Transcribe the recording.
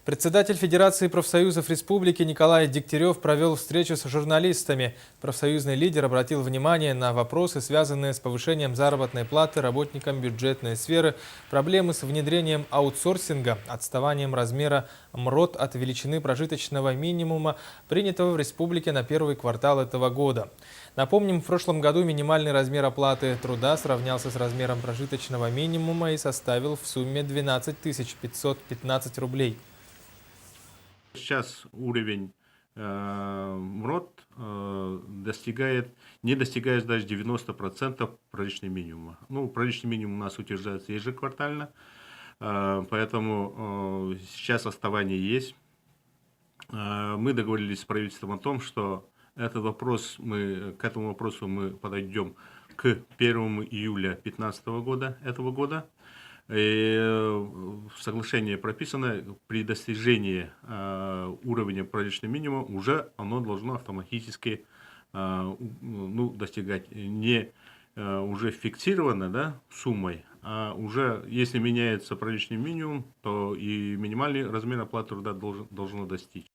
Председатель Федерации профсоюзов Республики Николай Дегтярев провел встречу с журналистами. Профсоюзный лидер обратил внимание на вопросы, связанные с повышением заработной платы работникам бюджетной сферы, проблемы с внедрением аутсорсинга, отставанием размера МРОТ от величины прожиточного минимума, принятого в республике на первый квартал этого года. Напомним, в прошлом году минимальный размер оплаты труда сравнялся с размером прожиточного минимума и составил в сумме 12 515 рублей. Сейчас уровень МРОТ не достигает даже 90% прожиточного минимума. Ну, прожиточный минимум у нас утверждается ежеквартально, поэтому сейчас отставание есть. Мы договорились с правительством о том, что к этому вопросу мы подойдем к 1 июля 2015 года, этого года. И в соглашении прописано, при достижении уровня прожиточного минимума уже оно должно автоматически достигать не уже фиксированно, да, суммой, а уже если меняется прожиточный минимум, то и минимальный размер оплаты труда должно достичь.